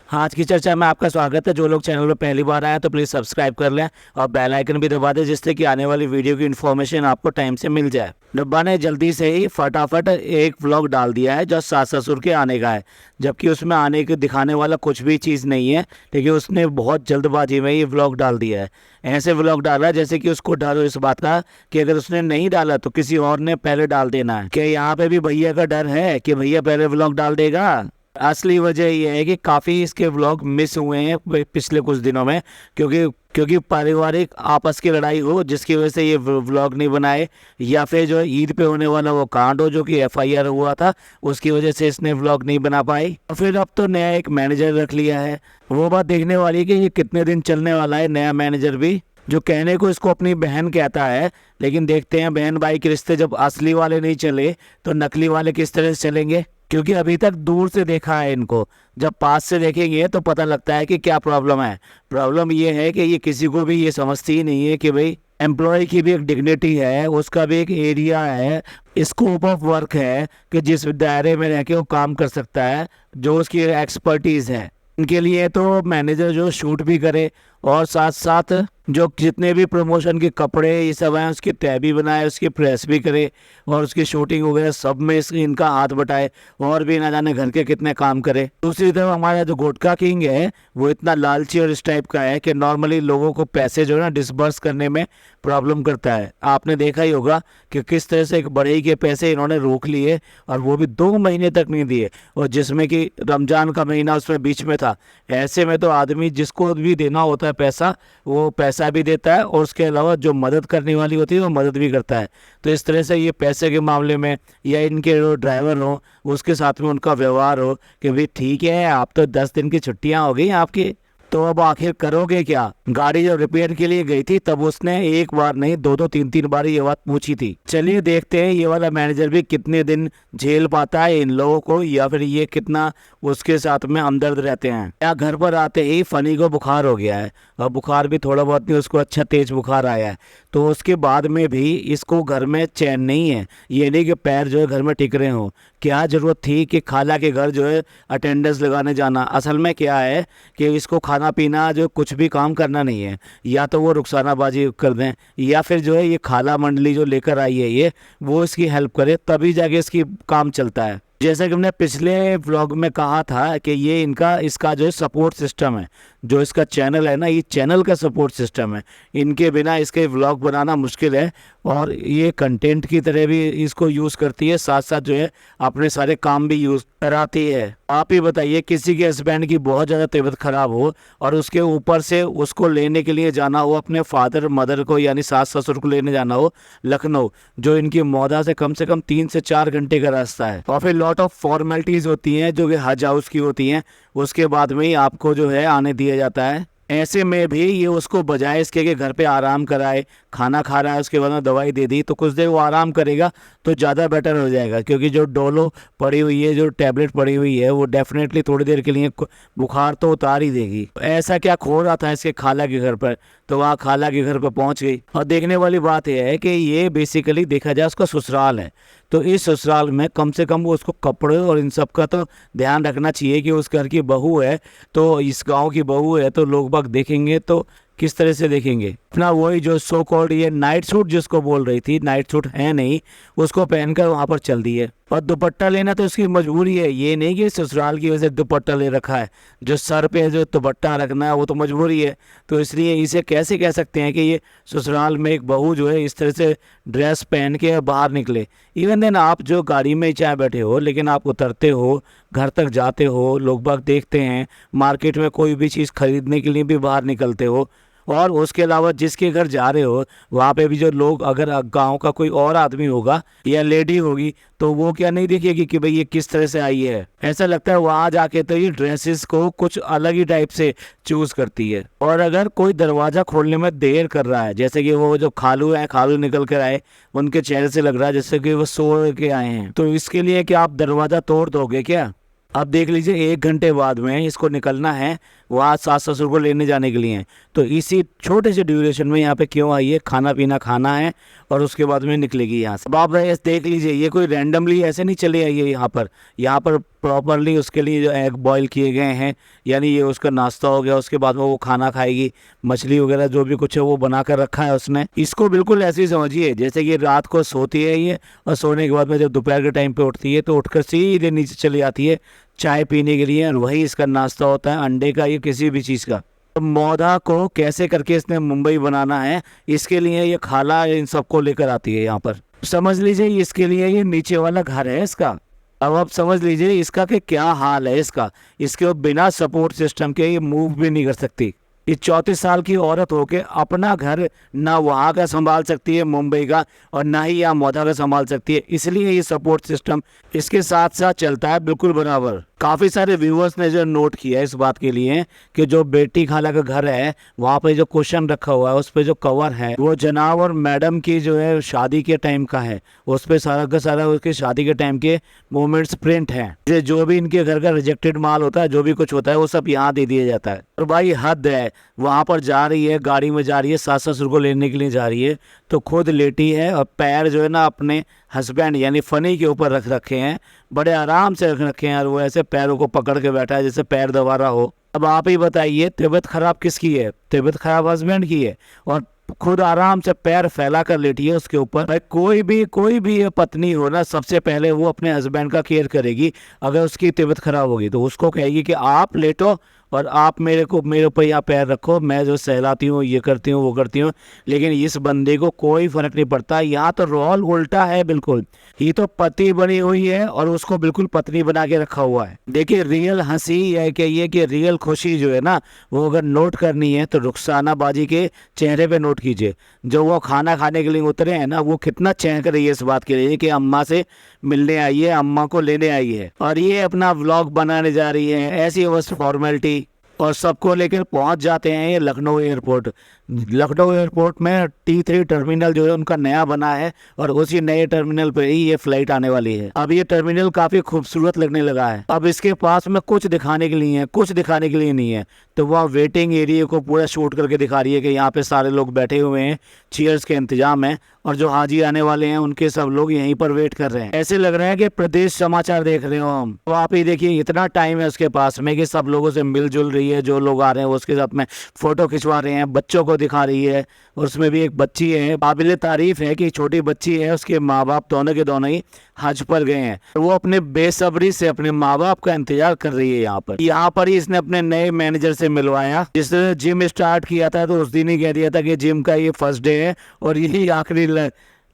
आज की चर्चा में आपका स्वागत है। जो लोग चैनल पर पहली बार आए तो प्लीज़ सब्सक्राइब कर लें और बेल आइकन भी दबा दें, जिससे कि आने वाली वीडियो की इन्फॉर्मेशन आपको टाइम से मिल जाए। डब्बा ने जल्दी से ही फटाफट एक व्लॉग डाल दिया है जो सास ससुर के आने का है, जबकि उसमें आने के दिखाने वाला कुछ भी चीज़ नहीं है, लेकिन उसने बहुत जल्दबाजी में ये व्लॉग डाल दिया है। ऐसे व्लॉग डाला जैसे कि उसको डर हो इस बात का कि अगर उसने नहीं डाला तो किसी और ने पहले डाल देना है। क्या यहाँ पे भी भैया का डर है कि भैया पहले व्लॉग डाल देगा? असली वजह यह है कि काफ़ी इसके व्लॉग मिस हुए हैं पिछले कुछ दिनों में, क्योंकि पारिवारिक आपस की लड़ाई हो जिसकी वजह से ये व्लॉग नहीं बनाए, या फिर जो ईद पे होने वाला वो कांड हो जो कि एफआईआर हुआ था, उसकी वजह से इसने व्लॉग नहीं बना पाई। और फिर अब तो नया एक मैनेजर रख लिया है। वो बात देखने वाली है कि ये कितने दिन चलने वाला है नया मैनेजर भी, जो कहने को इसको अपनी बहन कहता है, लेकिन देखते हैं बहन भाई के रिश्ते जब असली वाले नहीं चले तो नकली वाले किस तरह से चलेंगे। क्योंकि अभी तक दूर से देखा है इनको, जब पास से देखेंगे तो पता लगता है कि क्या प्रॉब्लम है। प्रॉब्लम ये है कि ये किसी को भी ये समझती ही नहीं है कि भाई एम्प्लॉय की भी एक डिग्निटी है, उसका भी एक एरिया है, स्कोप ऑफ वर्क है कि जिस दायरे में रह के वो काम कर सकता है, जो उसकी एक्सपर्टीज़ है। इनके लिए तो मैनेजर जो शूट भी करे और साथ साथ जो जितने भी प्रमोशन के कपड़े ये सब हैं उसकी तय भी बनाए, उसकी प्रेस भी करे और उसकी शूटिंग वगैरह सब में इनका हाथ बटाए, और भी ना जाने घर के कितने काम करे। दूसरी तरफ हमारा जो गुटखा किंग है वो इतना लालची और इस टाइप का है कि नॉर्मली लोगों को पैसे जो है ना डिसबर्स करने में प्रॉब्लम करता है। आपने देखा ही होगा कि किस तरह से एक बढ़ई के पैसे इन्होंने रोक लिए और वो भी 2 महीने तक नहीं दिए, और जिसमें कि रमजान का महीना उसमें बीच में था। ऐसे में तो आदमी जिसको भी देना होता है पैसा, वो पैसा भी देता है और उसके अलावा जो मदद करने वाली होती है वो मदद भी करता है। तो इस तरह से ये पैसे के मामले में या इनके जो ड्राइवर हो उसके साथ में उनका व्यवहार हो कि भाई ठीक है आप तो 10 दिन की छुट्टियां हो गई आपकी, तो अब आखिर करोगे क्या। गाड़ी जब रिपेयर के लिए गई थी तब उसने एक बार नहीं 2-2 3-3 बार ये बात पूछी थी। चलिए देखते हैं ये वाला मैनेजर भी कितने दिन झेल पाता है इन लोगों को, या फिर ये कितना उसके साथ में हमदर्द रहते हैं। या घर पर आते ही फनी को बुखार हो गया है, और बुखार भी थोड़ा बहुत नहीं, उसको अच्छा तेज बुखार आया है। तो उसके बाद में भी इसको घर में चैन नहीं है। ये नहीं कि पैर जो है घर में टिक रहे हों। क्या ज़रूरत थी कि खाला के घर जो है अटेंडेंस लगाने जाना। असल में क्या है कि इसको खाना पीना जो कुछ भी काम करना नहीं है, या तो वो रुखसानाबाजी कर दें या फिर जो है ये खाला मंडली जो लेकर आई है ये वो इसकी हेल्प करे, तभी जाके इसकी काम चलता है। जैसा कि हमने पिछले व्लॉग में कहा था कि ये इसका जो है सपोर्ट सिस्टम है, जो इसका चैनल है ना, ये चैनल का सपोर्ट सिस्टम है। इनके बिना इसके व्लॉग बनाना मुश्किल है, और ये कंटेंट की तरह भी इसको यूज़ करती है, साथ साथ जो है अपने सारे काम भी यूज़ कराती है। आप ही बताइए, किसी के हस्बैंड की बहुत ज़्यादा तबीयत ख़राब हो और उसके ऊपर से उसको लेने के लिए जाना हो, अपने फादर मदर को यानी सास ससुर को लेने जाना हो लखनऊ, जो इनकी मौदा से कम 3 से 4 घंटे का रास्ता है, और फिर लॉट ऑफ फॉर्मेलिटीज़ होती हैं जो कि हज हाउस की होती हैं, उसके बाद में ही आपको जो है आने दिया जाता है। ऐसे में भी ये उसको बजाय इसके कि घर पे आराम कराए, खाना खा रहा है उसके बाद में दवाई दे दी तो कुछ देर वो आराम करेगा तो ज़्यादा बेटर हो जाएगा, क्योंकि जो डोलो पड़ी हुई है, जो टैबलेट पड़ी हुई है, वो डेफिनेटली थोड़ी देर के लिए बुखार तो उतार ही देगी। ऐसा क्या खो रहा था इसके खाला के घर पर, तो वहाँ खाला के घर पर पहुँच गई। और देखने वाली बात यह है कि ये बेसिकली देखा जाए उसका ससुराल है, तो इस ससुराल में कम से कम वो उसको कपड़े और इन सब का तो ध्यान रखना चाहिए कि उस घर की बहू है, तो इस गांव की बहू है, तो लोग बाग देखेंगे तो किस तरह से देखेंगे। अपना वही जो सो कॉल्ड ये नाइट सूट जिसको बोल रही थी, नाइट सूट है नहीं, उसको पहनकर वहाँ पर चल दी है। और दुपट्टा लेना तो उसकी मजबूरी है, ये नहीं कि ससुराल की वजह से दुपट्टा ले रखा है। जो सर पे जो दुपट्टा रखना है वो तो मजबूरी है, तो इसलिए इसे कैसे कह सकते हैं कि ये ससुराल में एक बहू जो है इस तरह से ड्रेस पहन के बाहर निकले। इवन देन आप जो गाड़ी में चाहे बैठे हो, लेकिन आप उतरते हो, घर तक जाते हो, लोग बाग देखते हैं, मार्केट में कोई भी चीज़ खरीदने के लिए भी बाहर निकलते हो, और उसके अलावा जिसके घर जा रहे हो वहाँ पे भी जो लोग, अगर गांव का कोई और आदमी होगा या लेडी होगी तो वो क्या नहीं देखेगी कि भाई ये किस तरह से आई है। ऐसा लगता है वहाँ जाके तो ये ड्रेसेस को कुछ अलग ही टाइप से चूज करती है। और अगर कोई दरवाज़ा खोलने में देर कर रहा है, जैसे कि वो जो खालू है, खालू निकल कर आए, उनके चेहरे से लग रहा है जैसे कि वो सो के आए हैं, तो इसके लिए क्या आप दरवाज़ा तोड़ दोगे क्या? अब देख लीजिए 1 घंटे बाद में इसको निकलना है वहाँ सास ससुर को लेने जाने के लिए, तो इसी छोटे से ड्यूरेशन में यहाँ पे क्यों आई है, खाना पीना खाना है और उसके बाद में निकलेगी यहाँ से। अब आप देख लीजिए, ये कोई रैंडमली ऐसे नहीं चले आई है यहाँ पर प्रॉपरली उसके लिए जो एग बॉईल किए गए हैं, यानी ये उसका नाश्ता हो गया। उसके बाद में वो खाना खाएगी, मछली वगैरह जो भी कुछ है वो बना कर रखा है उसने। इसको बिल्कुल ऐसे ही समझिए जैसे कि रात को सोती है ये, और सोने के बाद में जब दोपहर के टाइम पे उठती है तो उठकर सीधे नीचे चली जाती है चाय पीने के लिए, और वही इसका नाश्ता होता है, अंडे का या किसी भी चीज़ का। तो मौधा को कैसे करके इसने मुंबई बनाना है, इसके लिए ये खाला इन सबको लेकर आती है यहाँ पर। समझ लीजिए इसके लिए ये नीचे वाला घर है इसका। अब आप समझ लीजिए इसका कि क्या हाल है इसका। इसके बिना सपोर्ट सिस्टम के ये मूव भी नहीं कर सकती। ये 34 साल की औरत होके अपना घर ना वहाँ का संभाल सकती है मुंबई का, और ना ही यहाँ मौधा का संभाल सकती है। इसलिए ये सपोर्ट सिस्टम इसके साथ साथ चलता है बिल्कुल बराबर। काफ़ी सारे व्यूअर्स ने जो नोट किया है इस बात के लिए कि जो बेटी खाला का घर है वहाँ पे जो क्वेश्चन रखा हुआ है उस पे जो कवर है वो जनाब और मैडम की जो है शादी के टाइम का है। उस पे सारा का सारा उसके शादी के टाइम के मोमेंट्स प्रिंट हैं। जो भी इनके घर का रिजेक्टेड माल होता है, जो भी कुछ होता है, वो सब यहाँ दे दिया जाता है। और भाई हद है, वहाँ पर जा रही है, गाड़ी में जा रही है, सास ससुर को लेने के लिए जा रही है, तो खुद लेटी है और पैर जो है ना अपने हस्बैंड यानी फनी के ऊपर रख रखे हैं, बड़े आराम से रख रखे हैं, और वो ऐसे पैरों को पकड़ के बैठा है जैसे पैर दबा रहा हो। अब आप ही बताइए तबीयत खराब किसकी है? तबीयत खराब हस्बैंड की है, और खुद आराम से पैर फैला कर लेटी है उसके ऊपर। भाई कोई भी ये पत्नी हो ना, सबसे पहले वो अपने हस्बैंड का केयर करेगी। अगर उसकी तबीयत खराब होगी तो उसको कहेगी कि आप लेटो और आप मेरे ऊपर यहाँ पैर रखो, मैं जो सहलाती हूँ, ये करती हूँ, वो करती हूँ। लेकिन इस बंदे को कोई फर्क नहीं पड़ता। यहाँ तो रोल उल्टा है बिल्कुल। ये तो पति बनी हुई है और उसको बिल्कुल पत्नी बना के रखा हुआ है। देखिए रियल हंसी है कि ये कि रियल खुशी जो है ना, वो अगर नोट करनी है तो रुखसाना बाजी के चेहरे पे नोट कीजिए। जो वो खाना खाने के लिए उतरे हैं ना, वो कितना चहक रही है इस बात के लिए कि अम्मा से मिलने आई है, अम्मा को लेने आई है, और ये अपना व्लॉग बनाने जा रही है। ऐसी बस फॉर्मेलिटी, और सबको लेकर पहुंच जाते हैं ये लखनऊ एयरपोर्ट। लखनऊ एयरपोर्ट में T3 टर्मिनल जो है उनका नया बना है, और उसी नए टर्मिनल पे ही ये फ्लाइट आने वाली है। अब ये टर्मिनल काफ़ी खूबसूरत लगने लगा है। अब इसके पास में कुछ दिखाने के लिए है, कुछ दिखाने के लिए नहीं है। तो वह वेटिंग एरिया को पूरा शूट करके दिखा रही है कि यहाँ पे सारे लोग बैठे हुए हैं, चेयर्स के इंतजाम है, और जो हाजी आने वाले हैं उनके सब लोग यहीं पर वेट कर रहे हैं। ऐसे लग रहा है कि प्रदेश समाचार देख रहे हो हम। तो आप ही देखिए इतना टाइम है उसके पास में कि सब लोगों से मिलजुल रही है, जो लोग आ रहे हैं उसके साथ में फोटो खिंचवा रहे हैं, बच्चों को दिखा रही है। और उसमें भी एक बच्ची है, काबिल तारीफ है कि छोटी बच्ची है, उसके माँ बाप दोनों के दोनों ही हज पर गए हैं। वो अपने बेसब्री से अपने माँ बाप का इंतजार कर रही है। यहाँ पर ही इसने अपने नए मैनेजर से मिलवाया। जिसने जिम स्टार्ट किया था तो उस दिन ही कह दिया था कि जिम का ये फर्स्ट डे है और यही आखिरी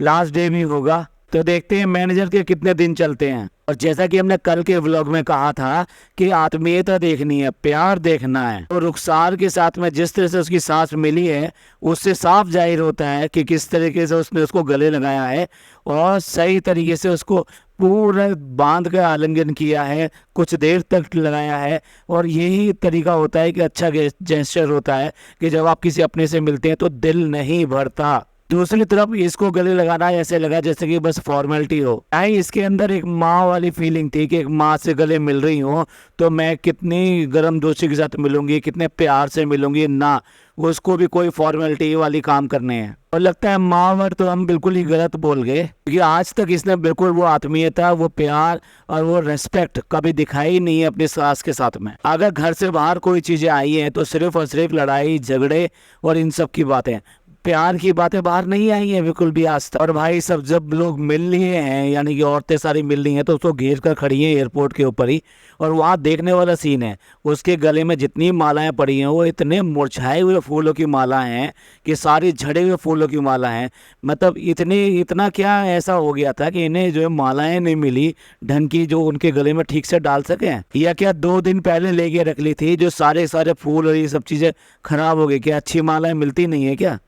लास्ट डे भी होगा। तो देखते हैं मैनेजर के कितने दिन चलते हैं। और जैसा कि हमने कल के व्लॉग में कहा था कि आत्मीयता देखनी है, प्यार देखना है, तो रुखसार के साथ में जिस तरह से उसकी सांस मिली है उससे साफ जाहिर होता है कि किस तरीके से उसने उसको गले लगाया है और सही तरीके से उसको पूरा बांध कर आलिंगन किया है, कुछ देर तक लगाया है। और यही तरीका होता है कि अच्छा जेस्चर होता है कि जब आप किसी अपने से मिलते हैं तो दिल नहीं भरता। दूसरी तरफ इसको गले लगाना ऐसे लगा जैसे कि बस फॉर्मेलिटी हो। आई इसके अंदर एक माँ वाली फीलिंग थी कि एक माँ से गले मिल रही हूँ तो मैं कितनी गर्म दोस्ती के साथ मिलूंगी, कितने प्यार से मिलूंगी ना, उसको भी कोई फॉर्मेलिटी वाली काम करने हैं। और लगता है माँ वर्ड तो हम बिल्कुल ही गलत बोल गए, क्योंकि आज तक इसने बिल्कुल वो आत्मीयता, वो प्यार और वो रेस्पेक्ट कभी दिखाई ही नहीं है अपनी सास के साथ में। अगर घर से बाहर कोई चीजें आई हैं तो सिर्फ और सिर्फ लड़ाई झगड़े और इन सब की बातें, प्यार की बातें बाहर नहीं आई हैं बिल्कुल भी आज तक। और भाई सब जब लोग मिल लिए हैं, यानी कि औरतें सारी मिल रही हैं, तो उसको घेर कर खड़ी हैं एयरपोर्ट के ऊपर ही। और वहाँ देखने वाला सीन है, उसके गले में जितनी मालाएं पड़ी हैं वो इतने मुरझाए हुए फूलों की माला हैं कि सारी झड़े हुए फूलों की माला हैं। मतलब इतना क्या ऐसा हो गया था कि इन्हें जो है मालाएं नहीं मिली ढंग की जो उनके गले में ठीक से डाल सकें, या क्या 2 दिन पहले लेके रख ली थी जो सारे फूल और ये सब चीज़ें खराब हो गई, क्या अच्छी मालाएं मिलती नहीं है क्या?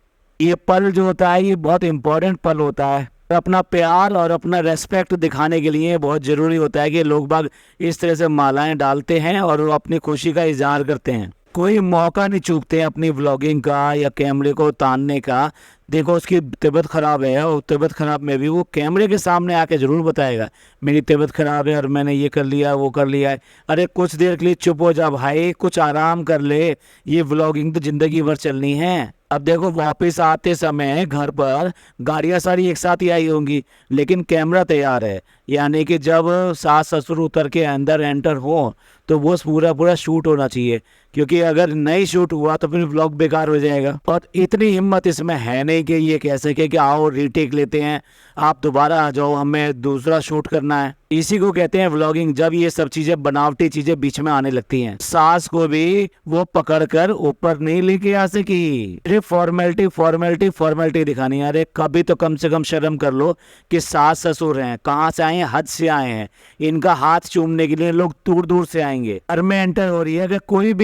ये पल जो होता है ये बहुत इंपॉर्टेंट पल होता है। अपना प्यार और अपना रेस्पेक्ट दिखाने के लिए बहुत ज़रूरी होता है कि लोग बाग इस तरह से मालाएं डालते हैं और वो अपनी खुशी का इजहार करते हैं। कोई मौका नहीं चूकते अपनी व्लॉगिंग का या कैमरे को उतारने का। देखो उसकी तबीयत ख़राब है और तबीयत ख़राब में भी वो कैमरे के सामने आके ज़रूर बताएगा मेरी तबीयत ख़राब है और मैंने ये कर लिया वो कर लिया है। अरे कुछ देर के लिए चुप हो जा भाई, कुछ आराम कर ले, ये व्लॉगिंग तो ज़िंदगी भर चलनी है। अब देखो वापस आते समय घर पर गाड़ियाँ सारी एक साथ ही आई होंगी, लेकिन कैमरा तैयार है, यानी कि जब सास ससुर उतर के अंदर एंटर हो तो वो पूरा पूरा शूट होना चाहिए, क्योंकि अगर नहीं शूट हुआ तो फिर व्लॉग बेकार हो जाएगा। और इतनी हिम्मत इसमें है नहीं कि ये कह सके कि आओ रीटेक लेते हैं, आप दोबारा आ जाओ, हमें दूसरा शूट करना है। इसी को कहते हैं व्लॉगिंग, जब ये सब चीजें बनावटी चीजें बीच में आने लगती हैं। सास को भी वो पकड़कर ऊपर नहीं लेके आ सकी, सिर्फ फॉर्मेलिटी फॉर्मेलिटी फॉर्मेलिटी दिखानी है। अरे कभी तो कम से कम शर्म कर लो कि सास ससुर हैं, कहाँ से आए हैं, हद से आए हैं, इनका हाथ चूमने के लिए लोग दूर दूर से आएंगे। घर में एंटर हो रही है, अगर कोई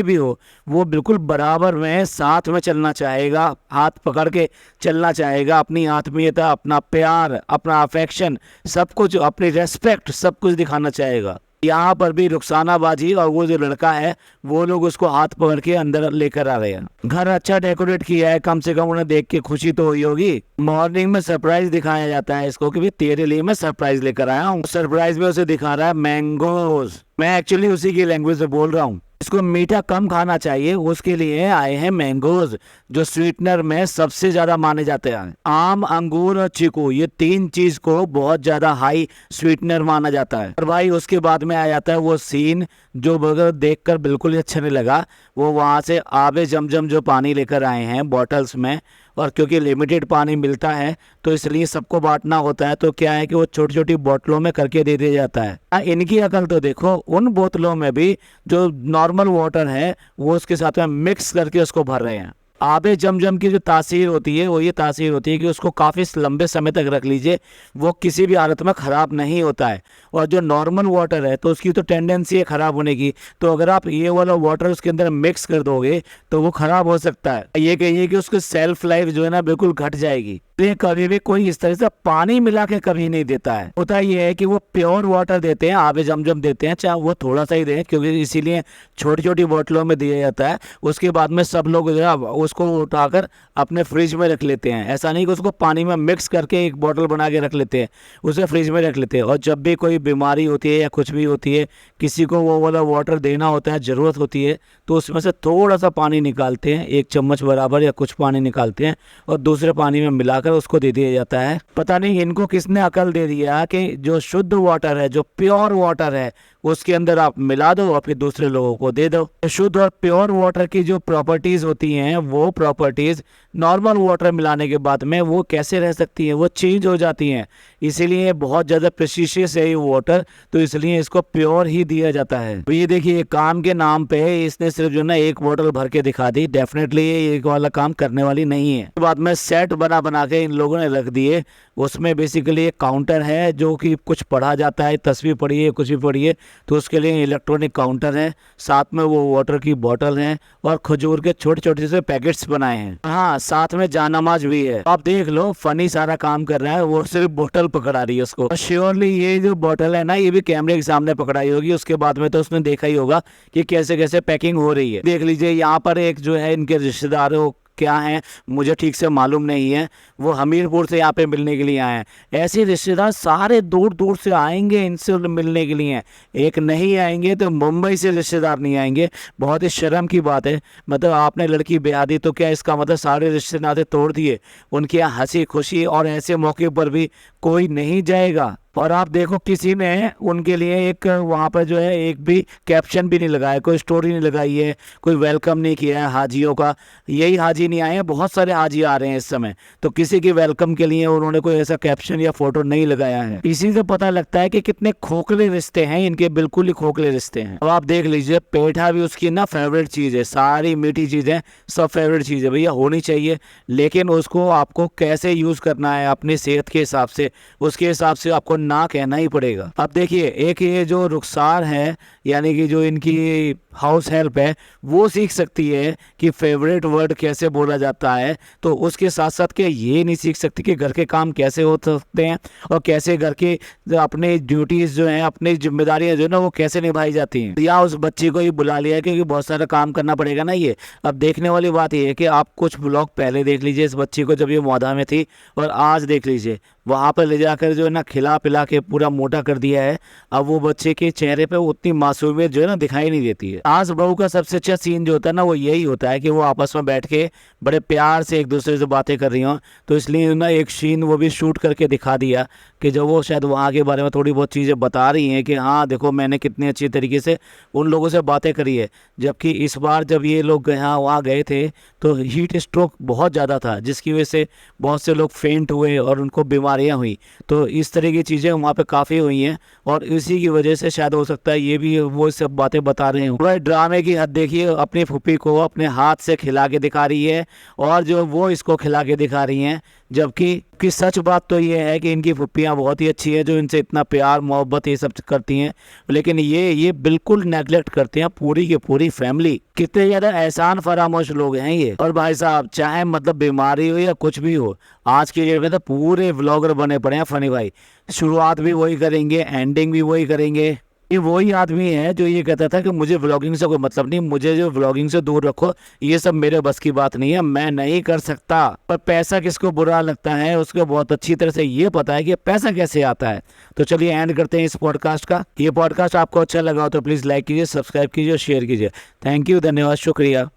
भी हो वो बिल्कुल बराबर में साथ में चलना चाहेगा, हाथ पकड़ के चलना चाहेगा, अपनी आत्मीयता, अपना प्यार, अपना अफेक्शन, सब कुछ, अपनी रेस्पेक्ट, सब कुछ दिखाना चाहेगा। यहाँ पर भी रुखसानाबाजी और वो जो लड़का है वो लोग उसको हाथ पकड़ के अंदर लेकर आ रहे हैं। घर अच्छा डेकोरेट किया है, कम से कम उन्हें देख के खुशी तो हुई होगी। मॉर्निंग में सरप्राइज दिखाया जाता है इसको कि भाई तेरे लिए मैं सरप्राइज लेकर आया हूँ। सरप्राइज में उसे दिखा रहा है मैंगोज, मैं एक्चुअली उसी की लैंग्वेज में बोल रहा हूँ। इसको मीठा कम खाना चाहिए, उसके लिए आए हैं मैंगोज, जो स्वीटनर में सबसे ज्यादा माने जाते हैं। आम, अंगूर और चीकू, ये तीन चीज को बहुत ज्यादा हाई स्वीटनर माना जाता है। और भाई उसके बाद में आ जाता है वो सीन जो बगैर देखकर बिल्कुल ही अच्छा नहीं लगा। वो वहां से आबे जमजम जो पानी लेकर आए हैं बॉटल्स में, और क्योंकि लिमिटेड पानी मिलता है तो इसलिए सबको बांटना होता है, तो क्या है कि वो छोटी छोटी बोतलों में करके दे दिया जाता है। इनकी अकल तो देखो, उन बोतलों में भी जो नॉर्मल वाटर है वो उसके साथ में मिक्स करके उसको भर रहे हैं। आबे जमजम की जो तासीर होती है वो ये तासीर होती है कि उसको काफ़ी लंबे समय तक रख लीजिए, वो किसी भी हालत में ख़राब नहीं होता है। और जो नॉर्मल वाटर है तो उसकी तो टेंडेंसी है ख़राब होने की, तो अगर आप ये वाला वाटर उसके अंदर मिक्स कर दोगे तो वो ख़राब हो सकता है। ये कहिए कि उसकी सेल्फ लाइफ जो है ना बिल्कुल घट जाएगी। तो ये कभी भी कोई इस तरह से पानी मिला के कभी नहीं देता है। होता ये है कि वो प्योर वाटर देते हैं, आबे जमजम देते हैं, चाहे वो थोड़ा सा ही दे, क्योंकि इसीलिए छोटी छोटी बोतलों में दिया जाता है। उसके बाद में सब लोग जो है उसको उठाकर अपने फ्रिज में रख लेते हैं। ऐसा नहीं कि उसको पानी में मिक्स करके एक बोतल बना के रख लेते हैं, उसे फ्रिज में रख लेते हैं। और जब भी कोई बीमारी होती है या कुछ भी होती है, किसी को वो वाला वाटर देना होता है, ज़रूरत होती है, तो उसमें से थोड़ा सा पानी निकालते हैं, 1 चम्मच बराबर या कुछ पानी निकालते हैं और दूसरे पानी में मिलाकर उसको दे दिया जाता है। पता नहीं इनको किसने अकल दे दिया कि जो शुद्ध वाटर है, जो प्योर वाटर है, उसके अंदर आप मिला दो और फिर दूसरे लोगों को दे दो। शुद्ध और प्योर वाटर की जो प्रॉपर्टीज होती हैं वो प्रॉपर्टीज नॉर्मल वाटर मिलाने के बाद में वो कैसे रह सकती है, वो चेंज हो जाती हैं। इसीलिए बहुत ज़्यादा प्रेशियस है ये वाटर, तो इसलिए इसको प्योर ही दिया जाता है। तो ये देखिए काम के नाम पे इसने सिर्फ जो ना एक बोतल भर के दिखा दी, डेफिनेटली ये एक वाला काम करने वाली नहीं है। बाद में सेट बना के इन लोगों ने रख दिए, उसमें बेसिकली एक काउंटर है जो कि कुछ पढ़ा जाता है, तस्वीर पढ़िए कुछ भी पढ़िए, तो उसके लिए इलेक्ट्रॉनिक काउंटर है, साथ में वो वाटर की बोतल है और खजूर के छोटे छोटे से पैकेट्स बनाए हैं। हाँ, साथ में जानमाज भी है। आप देख लो फनी सारा काम कर रहा है, वो सिर्फ बोतल पकड़ा रही है उसको। श्योरली ये जो बोतल है ना ये भी कैमरे के सामने पकड़ाई होगी, उसके बाद में तो उसने देखा ही होगा कि कैसे कैसे पैकिंग हो रही है। देख लीजिए यहाँ पर एक जो है इनके रिश्तेदारों क्या हैं मुझे ठीक से मालूम नहीं है, वो हमीरपुर से यहाँ पे मिलने के लिए आए हैं। ऐसे रिश्तेदार सारे दूर दूर से आएंगे इनसे मिलने के लिए, एक नहीं आएंगे तो मुंबई से रिश्तेदार नहीं आएंगे। बहुत ही शर्म की बात है, मतलब आपने लड़की ब्याह दी तो क्या इसका मतलब सारे रिश्ते नाते तोड़ दिए? उनके यहाँ हंसी खुशी और ऐसे मौके पर भी कोई नहीं जाएगा। और आप देखो किसी ने उनके लिए एक वहाँ पर जो है एक भी कैप्शन भी नहीं लगाया, कोई स्टोरी नहीं लगाई है, कोई वेलकम नहीं किया है हाजियों का। यही हाजी नहीं आए हैं, बहुत सारे हाजी आ रहे हैं इस समय, तो किसी की वेलकम के लिए उन्होंने कोई ऐसा कैप्शन या फोटो नहीं लगाया है। इसी से पता लगता है कि कितने खोखले रिश्ते हैं इनके, बिल्कुल ही खोखले रिश्ते हैं। अब आप देख लीजिए पेठा भी उसकी ना फेवरेट चीज़ है, सारी मीठी चीज़ें सब फेवरेट चीज़ है, भैया होनी चाहिए, लेकिन उसको आपको कैसे यूज़ करना है अपनी सेहत के हिसाब से, उसके हिसाब से आपको ना कहना ही पड़ेगा। अब देखिए, एक ये जो रुखसार है यानी कि जो इनकी हाउस हेल्प है, वो सीख सकती है कि फेवरेट वर्ड कैसे बोला जाता है, तो उसके साथ साथ के ये नहीं सीख सकती कि घर के काम कैसे हो सकते हैं और कैसे घर के अपने ड्यूटीज जो हैं, अपनी जिम्मेदारियां जो है ना, वो कैसे निभाई जाती हैं। या उस बच्ची को ही बुला लिया है क्योंकि बहुत सारा काम करना पड़ेगा ना ये। अब देखने वाली बात ये है कि आप कुछ ब्लॉग पहले देख लीजिए इस बच्ची को जब ये मौदा में थी, और आज देख लीजिए वहाँ पर ले जाकर जो है ना खिला पिला के पूरा मोटा कर दिया है। अब वो बच्चे के चेहरे पे उतनी मासूमियत जो है ना दिखाई नहीं देती है। आज बहू का सबसे अच्छा सीन जो होता है ना वो यही होता है कि वो आपस में बैठ के बड़े प्यार से एक दूसरे से बातें कर रही हों। तो इसलिए ना एक सीन वो भी शूट करके दिखा दिया कि जब वो शायद वहाँ के बारे में थोड़ी बहुत चीज़ें बता रही हैं कि हाँ देखो मैंने कितनी अच्छी तरीके से उन लोगों से बातें करी है। जबकि इस बार जब ये लोग यहाँ वहाँ गए थे तो हीट स्ट्रोक बहुत ज़्यादा था, जिसकी वजह से बहुत से लोग फेंट हुए और उनको बीमारियाँ हुई। तो इस तरह की चीज़ें वहाँ पे काफ़ी हुई हैं और इसी की वजह से शायद हो सकता है ये भी वो सब बातें बता रहे हैं। वह ड्रामे की हद देखिए, अपनी फूफी को अपने हाथ से खिला के दिखा रही है और जो वो इसको खिला के दिखा रही हैं। जबकि सच बात तो ये है कि इनकी फुप्पियाँ बहुत ही अच्छी है जो इनसे इतना प्यार मोहब्बत ये सब करती हैं, लेकिन ये बिल्कुल नेगलेक्ट करते हैं पूरी की पूरी फैमिली। कितने ज़्यादा एहसान फरामोश लोग हैं ये। और भाई साहब चाहे मतलब बीमारी हो या कुछ भी हो, आज की डेट में तो पूरे व्लॉगर बने पड़े हैं फनी भाई। शुरुआत भी वही करेंगे, एंडिंग भी वही करेंगे। ये वही आदमी है जो ये कहता था कि मुझे व्लॉगिंग से कोई मतलब नहीं, मुझे जो व्लॉगिंग से दूर रखो, ये सब मेरे बस की बात नहीं है, मैं नहीं कर सकता। पर पैसा किसको बुरा लगता है उसको बहुत अच्छी तरह से ये पता है कि पैसा कैसे आता है। तो चलिए एंड करते हैं इस पॉडकास्ट का। ये पॉडकास्ट आपको अच्छा लगा हो तो प्लीज़ लाइक कीजिए, सब्सक्राइब कीजिए और शेयर कीजिए। थैंक यू, धन्यवाद, शुक्रिया।